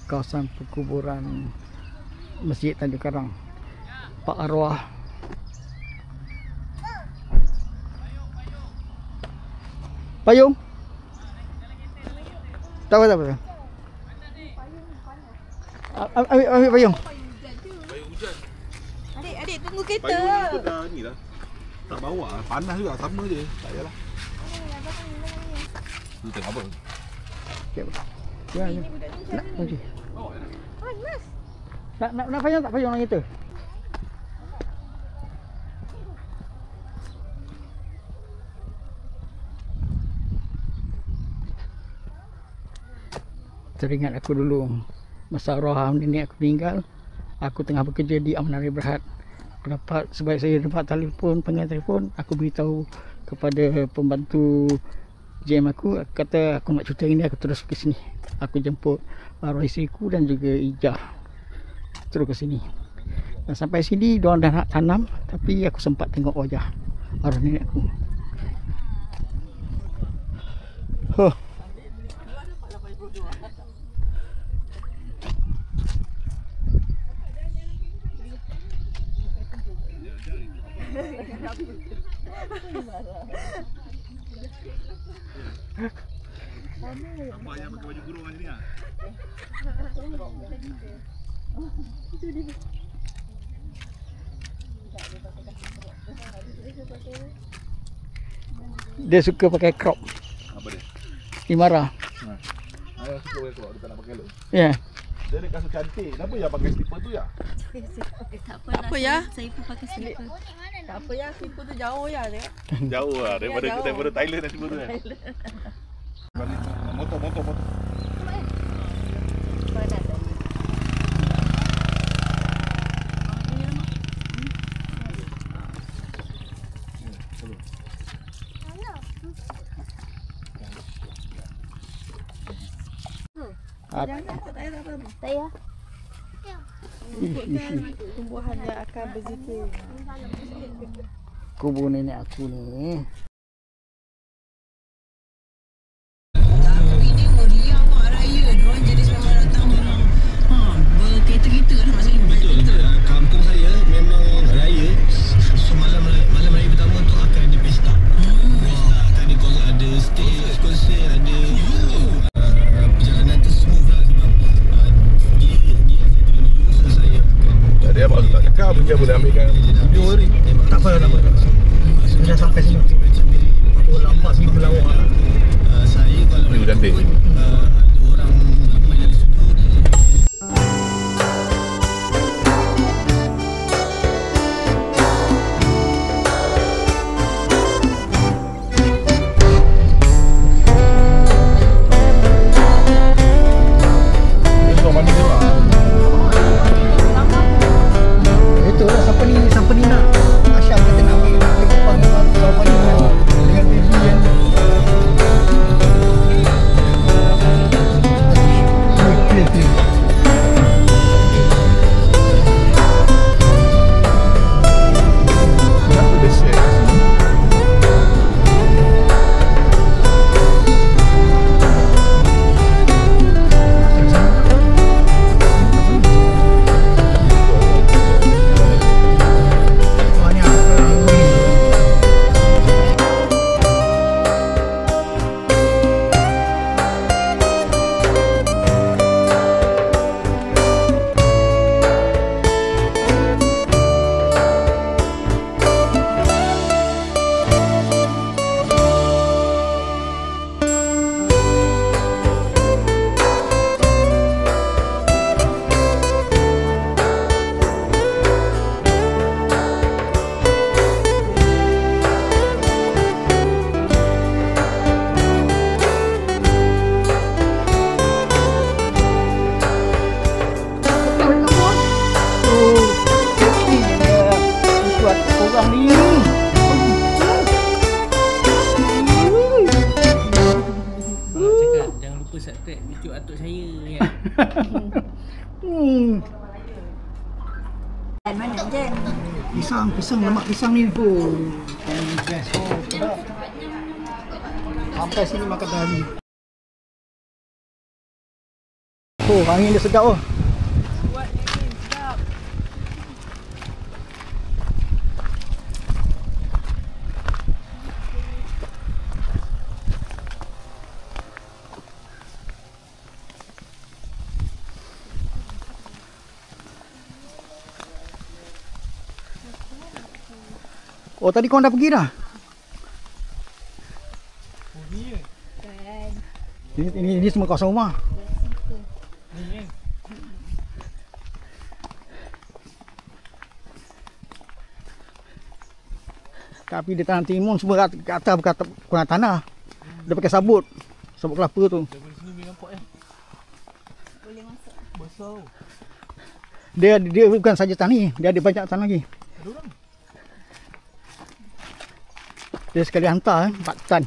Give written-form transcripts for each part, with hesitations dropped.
kawasan perkuburan Masjid Tanjung Karang. Pak Arwah. Payung? Tak apa, tak apa. Ambil payung. Payung hujan. Adik tunggu kereta. Payung ni pun dah ni lah. Tak bawa, panas juga, sama je. Tak payahlah. Ni tengok apa? Okey. Ya, ya. Nak okey. Nak payung tak payung orang kita? Teringat aku dulu masa arwah nenek aku meninggal, aku tengah bekerja di Amanari Berhad. Aku dapat, sebaik saya dapat telefon, panggilan telefon, aku beritahu kepada pembantu GM aku, kata aku nak cuti hari ni, aku terus ke sini. Aku jemput arwah isteriku dan juga Ijah terus ke sini. Dan sampai sini diorang dah nak tanam, tapi aku sempat tengok wajah arwah nenek aku. Huh. Nampak yang pakai baju kurung macam ni lah. Dia suka pakai crop. Apa dia? Imara. Ayah suka pakai crop, dia tak nak pakai low. Ya. Dia ada kasut cantik. Kenapa yang pakai slipper tu ya? Tak apa ya. Saya pun pakai slipper. Tak apa ya, slipper tu jauh ya dia. Jauh lah daripada Thailand dah slipper tu kan. Motor. Saya. Tumbuhan yang akan berzikir. Kubur nenek aku ni. Kampung saya memang raya. So malam raya pertama tu akan ada pesta. Akan ada stage, konsert, ada perjalanan tu smooth lah sebab dia saya akan. Dia abang tak cakap pun dia boleh ambilkan video ni. Tak apa. Sudah sampai sini. Oh, lambat minggu lawa. Saya kalau Minggu cantik. ada orang ramai dari sudut. Itulah siapa ni nak Asyam kata nak pergi Kupang siapa ni dengan baby kan. Clear. Kenapa dia share? subscribe video atuk saya ya. Mana Jen? Pisang, lemak pisang ni tu. Best. Oh, sedap. Sampai sini makan dah habis. Oh, angin dia sedap oh. Buat ni sedap. Oh, tadi kau dah pergi dah? Ini semua kawasan rumah. Tapi di tanah timun semua ke atas bukan tanah. Dia pakai sabut. Sabut kelapa tu. Boleh masuk. Besar. Dia bukan saja tani, dia ada banyak tanah lagi. Ada orang. Dia sekali hantar 4 tan.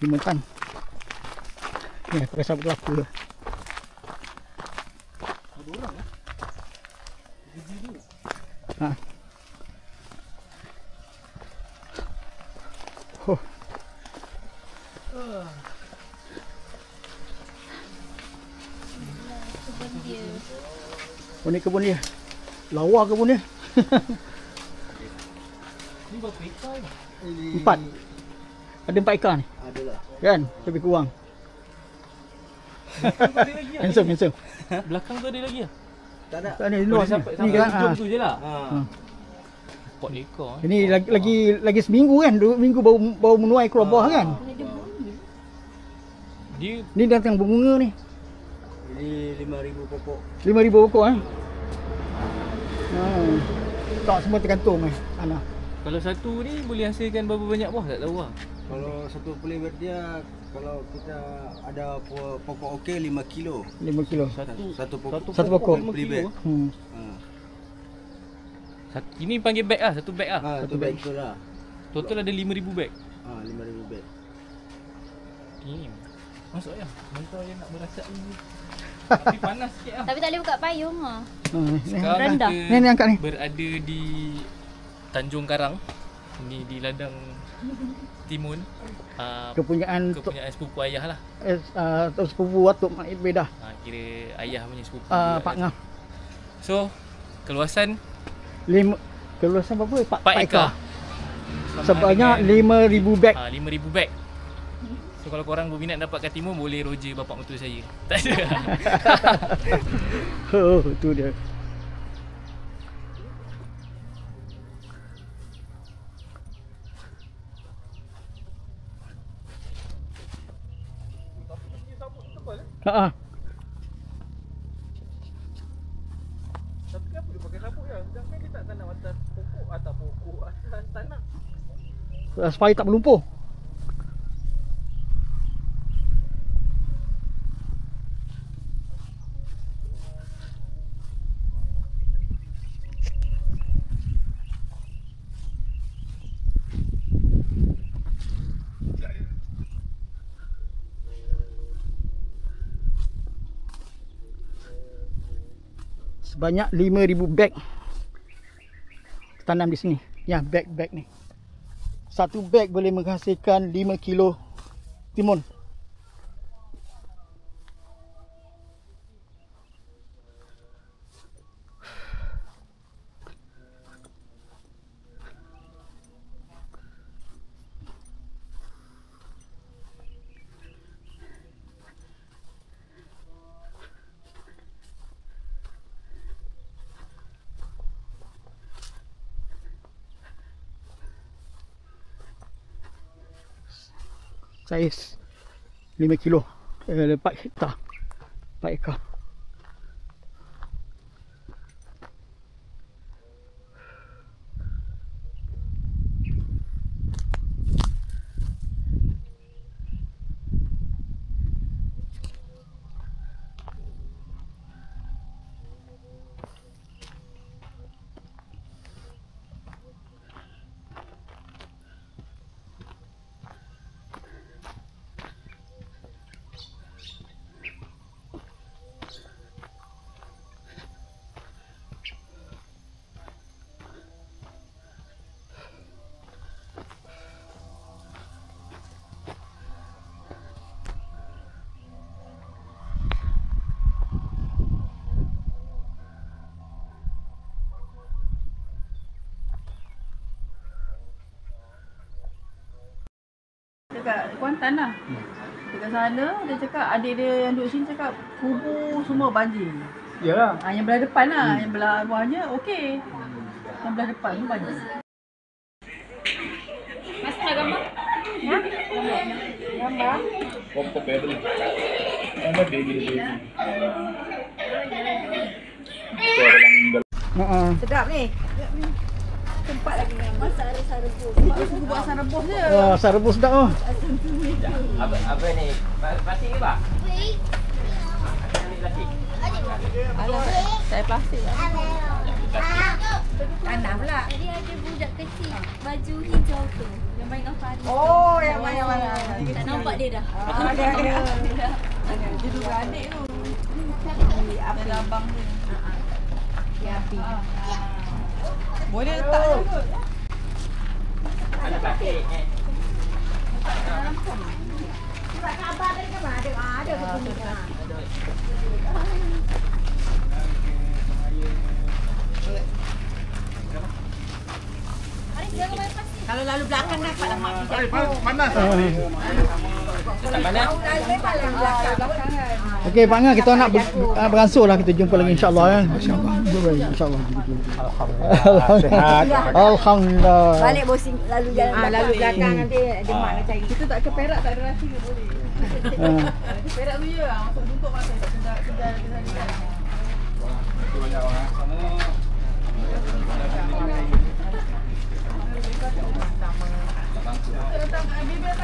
5 tan. Ni pakai sabut kelapa. Ada orang ah. Ha. Oh. Oh, ni kebun dia. Lawa kebun dia. Ni berapa ekar ni? 4. Ada 4 ekar ni. Adalah. Kan? Lebih kurang. Ada lagi ah. Handsome. Belakang tu ada lagi lah. Tak ada. Tak ada luas ni. Sampai Ni kan. hujung tu je lah. Ha. 4 ekor. Ini lagi seminggu kan? 2 minggu baru menuai keluar buah kan? Dia Ni dah tengah berbunga ni. Ini 5,000 pokok. 5,000 pokok Tak semua tergantung tanah. kalau satu ni boleh hasilkan berapa banyak buah tak tahu lah. Kalau satu pelibat dia, kalau kita ada pokok okey 5 kilo. 5 kilo. Satu pokok. Satu pokok. 5 Pelibat. kilo. Ha. Ini panggil beg lah, satu beg lah. Ha, tu beg tu lah. Total ada 5,000 beg. Ha, 5,000 beg. Damn. Masuk ya. Mentau dia nak berasap ni. Tapi panas sikit lah. Tapi tak boleh buka payung ah. Sekarang rendah. kita Ni angkat ni. berada di Tanjung Karang. Ni di ladang Timun. Kepunyaan Kepunyaan sepupu ayah lah. sepupu Watuk Mak Bedah. Kira ayah punya sepupu. Pak Ngah. So, keluasan 5 keluasan berapa? 4 ekar. Sebanyak 5,000 beg. 5,000 beg. So kalau korang berminat dapatkan timun, boleh roja bapak mertua saya. Tak ada. Oh, tu dia. Ha. Tapi kenapa dia pakai sabuk ya? Jangan dia tak tanam atas pokok, atas tanah. Supaya tak berlumpur. Sebanyak 5,000 beg tanam di sini. Ya, beg ni. Satu beg boleh menghasilkan 5 kilo timun. Saiz 5 kilo 4 hektar 4 ekar. Kuantan lah. Dekat sana dia cakap adik dia yang duduk sini cakap kubu semua banjir. Yalah. Yang belah depan lah, yang belah bawahnya okey. Yang belah depan tu banjir. Mas nak gambar? Ya? Gambar. Pokok baby. Ada baby. Sedap ni. Tempat lagi masak asam rebus. Buat asam rebus je. Wah, asam rebus sedap oh. Apa ni? Plastik ke pak? Plastik. Alah, saya plastik lah. Tanah pula. Jadi ada budak kecil baju hijau tu yang main dengan Farid. Oh, yang mana? Tak nampak dia dah. Ada. Dia juga adik tu. Apa abang tu? Ya, api. Boleh letak je kot. Ada plastik. Surat khabar tadi kan ada betul. Kalau lalu belakang dapatlah mak pergi. Panas. Tak mana? Okey, Pak Ngah, kita nak beransur lah, kita jumpa lagi insya-Allah ya. Insya-Allah. Insya-Allah. Alhamdulillah. Alhamdulillah. Balik bosing lalu jalan lalu belakang nanti ada mak nak cari. Kita tak ke Perak tak ada rasa ke boleh. Ke Perak tu je lah, masuk buntuk pasal tak sedar ke sana. Banyak orang sana.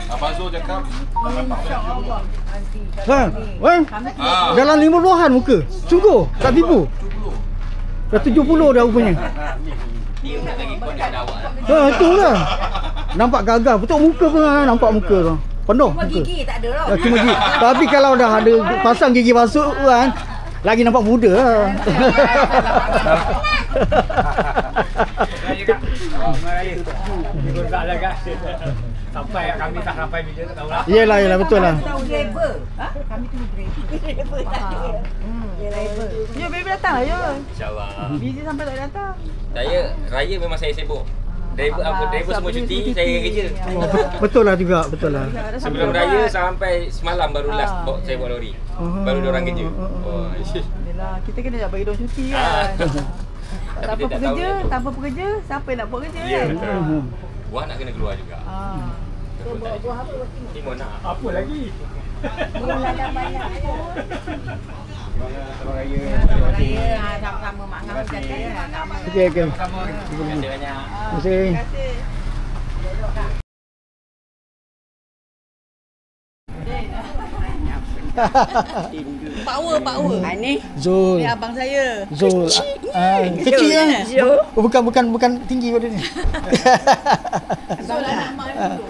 Abang Zul cakap Dalam 50-an muka. Sungguh, tak tipu. Dah 70 dah rupanya. Dia nak lagi kod dah awak. Itulah. Nampak gagah, betul muka pun nampak muka tu. Penuh Cuma muka. gigi tak ada lah. Cuma gigi. Tapi kalau dah ada pasang gigi palsu kan, lagi nampak muda lah. Sampai kami tak sampai bila tak tahu lah. Yelah, betul lah. Tahu driver. Kami tu driver tak ada. Ya driver. Ya, baby datang lah ya. InsyaAllah. Busy sampai tak datang. Saya raya memang saya sibuk. Driver semua cuti, saya kerja. Betul lah juga, betul lah. Sebelum raya sampai semalam baru last saya bawa lori. Baru dia orang kerja. Oh, Yalah, kita kena nak bagi dia cuti Ah. kan. Tapi dia tak tahu dia tu. Tanpa pekerja, siapa yang nak buat kerja Ya. kan? Buah nak kena keluar juga. Betul tak? Buah apa? Timun nak. apa lagi? Buah ladang banyak pun. Raya. Raya sama-sama mak ngam kata sama. Okey. Terima kasih banyak. Terima kasih. Power. Ni Zul. Ni abang saya. Zul. Kecil lah. Oh, bukan tinggi pada ni. Zul anak mak dulu.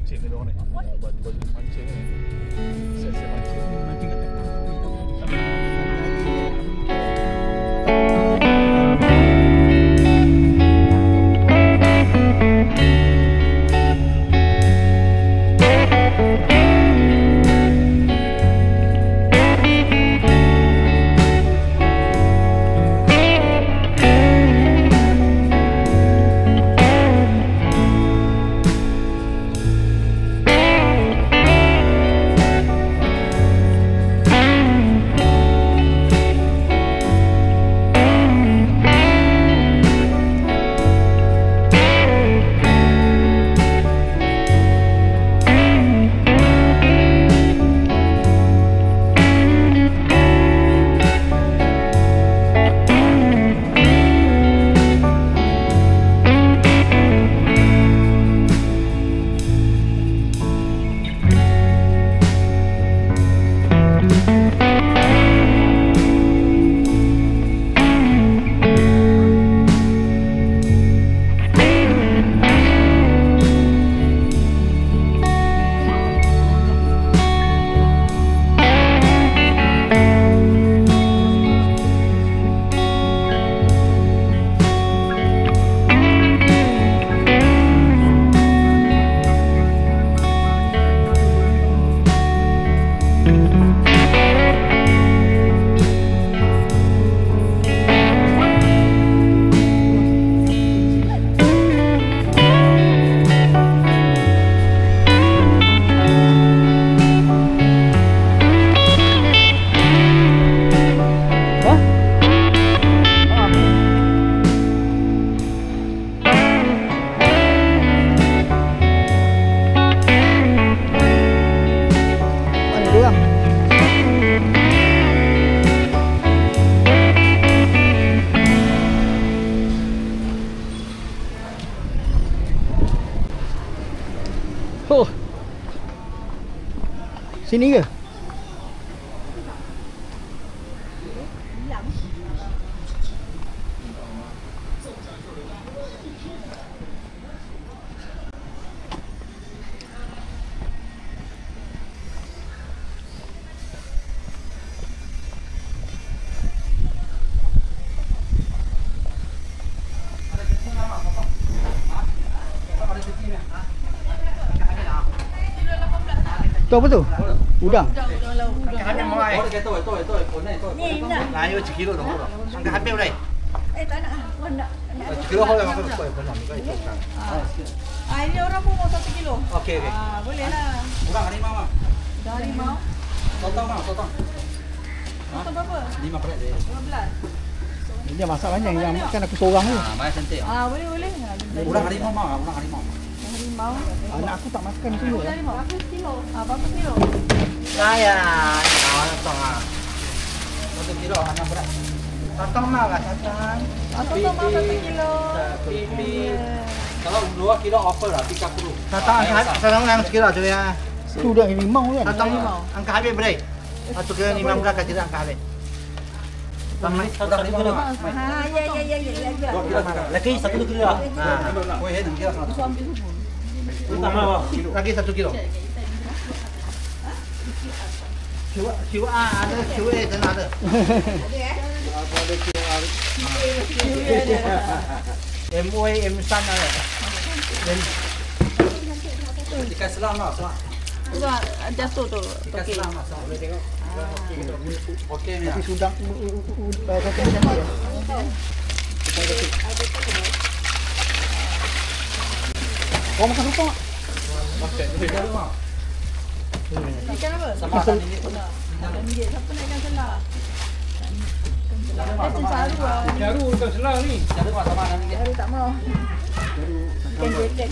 mancing ke diorang ni. Baju mancing ni. Set-set mancing. Mancing kat tengah. Oh. Sini ke? Tu apa tu? Udang. Habis mau ai. Ni nak. Layu 1 kilo tu. Angkat habis boleh. Tak nak. Kau nak. 1 kilo boleh makan kau pun nak kau itu. Ini orang pun mau 1 kilo. Okey okey. Boleh lah. Kurang harimau mah. Harimau. Sotong mah, sotong. Kau berapa? 5 perak je. 15. Dia masak banyak yang kan aku seorang tu. Banyak cantik. Boleh. Kurang harimau mah, kurang harimau. Harimau. Anak aku tak makan tu. Harimau. Berapa kilo? Berapa kilo? Saya, sotong ah. 1 kilo anak berat. Sotong mah lah, sotong. Atau mau 1 kilo. Pipi. Kalau 2 kilo offer lah 30. Sotong yang 1 kilo tu ya. Tu dah harimau kan? Sotong angkat habis boleh. 1 kilo 5 berat kan tidak angkat habis. Tamai sotong 5 kilo. Ya. Lagi 1 kilo. Nah, kau ini kilo 100. Lagi 1 kilo. Cuba ada, cuba sana ada. MOI M3 ada. Ikan selam lah, selam. Jatuh tu. Ikan selam lah, selam. Boleh tengok. Okey ni. Tapi sudah kacang cantik. Kau makan apa? Makan rumah. Ikan apa? Sama ada ni. Siapa nak ikan selah? Macam saru lah. Jaru ikan selang ni. Jadi sama ada ni. Saru tak mau. Ikan jetek.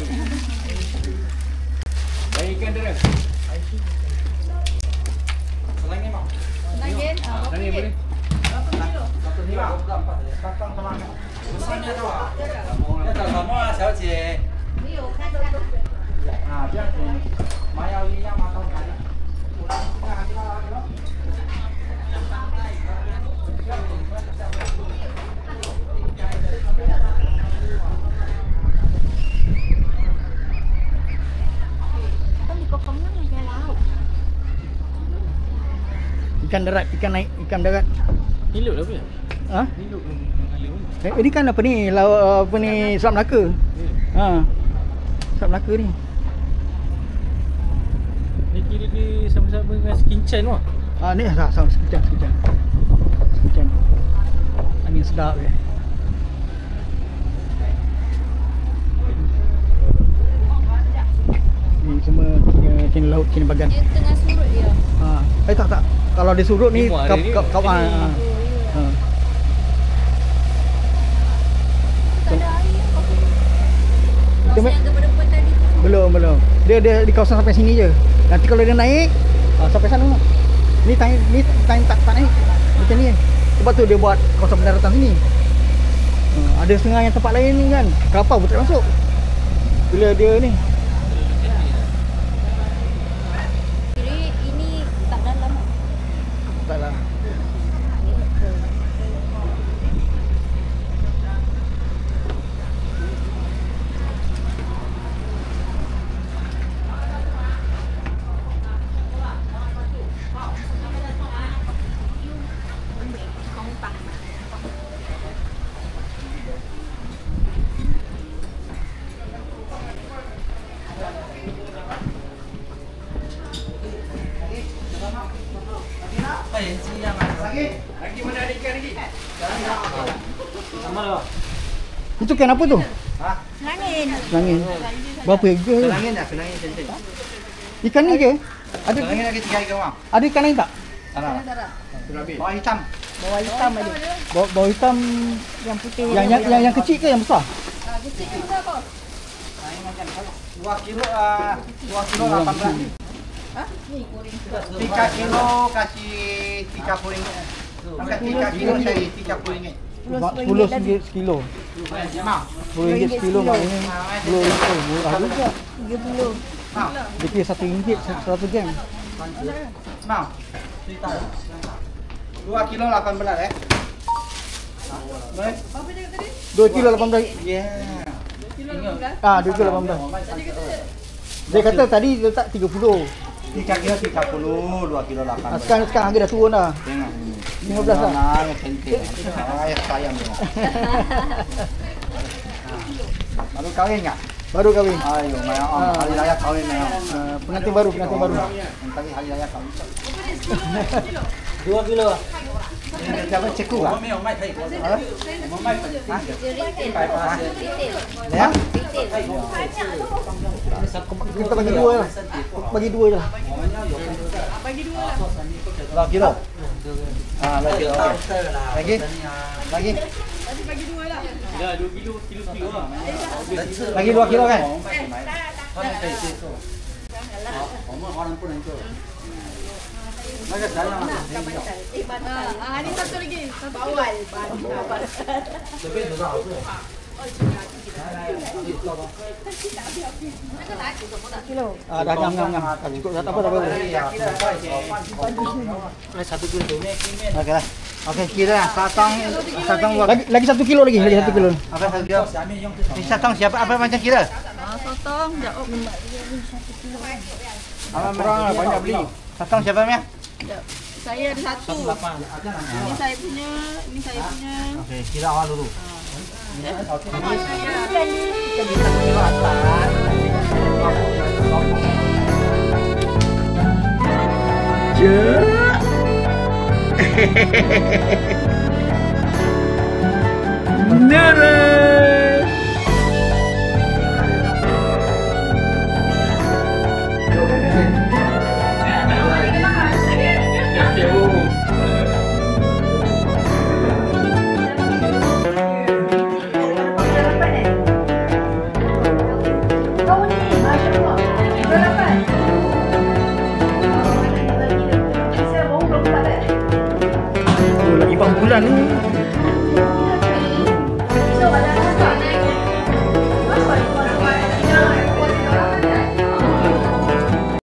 Baik ikan dia. Selain ni mah. Lagi? Berapa Ni ringgit? boleh. Berapa kilo? 1.5. Kakang sama. Besarnya tu. Ya tak sama, 小姐。啊，这样子，麻药一样麻豆干。Ikan darat, ikan darat. Hilut apa ya? Ha? Hilut mengalir. Ini kan apa ni? Apa ni? Selat Melaka. Ha. Selat Melaka ni. Ni kira dia sama-sama dengan sekincan wah. Ni sama sekian. Angin sedap je. Ni semua kena laut, kena bagan. Dia tengah surut dia. Tak. Kalau dia surut ni Lima hari ni. kawan. Tak ada air. Dia Kawasan yang depan tadi tu. Belum. Dia di kawasan sampai sini je. Nanti kalau dia naik sampai sana. Ni tak naik. Macam ni. Sebab tu dia buat kawasan pendaratan sini. Ada setengah yang tempat lain ni kan. Kapal pun tak masuk. Bila dia ni. Kira ini tak dalam. Taklah. Itu ikan apa tu? Angin. Selangin. Berapa harga? Selangin cantik. Ikan ni ke? Ada Selangin lagi 3 ekor bang. ada ikan lain tak? Tak ada. Bawah hitam. Bawah hitam ada. Bawah hitam Yang putih. yang kecil ke yang besar? Kecil ke besar kau? 2 kilo 18. Ni goreng. 3 kilo kasih 30 ringgit. Sampai 3 kilo saya 30 ringgit. 10 ringgit sekilo. Mau? 10 ringgit sekilo maknanya 10 ringgit. Murah juga. 30. Mau? Dia kira 1 ringgit 100 gram. Mau? 2 kilo 18 Boleh? 2 kilo 18. Ya. 2 kilo 18. Dia kata tadi dia letak 30. 3 kilo 30, 2 kilo 18. Sekarang harga dah turun dah. Tengok. 15 lah. Nah, yang cantik. Ayah sayang tengok. Baru kahwin enggak? Baru kahwin. Ayo, hari raya kahwin memang. Pengantin baru. Tadi hari raya kahwin. 2 kilo. Ini siapa ceku ah? Dia retail. Ya? Kita bagi 2 lah. Bagi 2 je lah. 2 kilo. Lagi. Lagi. Dah 2 kilo lah. Lagi 2 kilo kan? Ini satu lagi. Bawal. Dah ngam. Cukup tak apa. Satu kilo tu. Okey lah. Okey, kira lah. Satong buat. Lagi 1 kilo lagi. Lagi 1 kilo. Apa 1 kilo? Ini satong siapa? Apa macam kira? Sotong. Jauh. Apa orang banyak beli. Satong siapa punya? Saya ada satu. Ini saya punya. Ini saya punya. Okey, kira awal dulu. Lagi 4 bulan ni.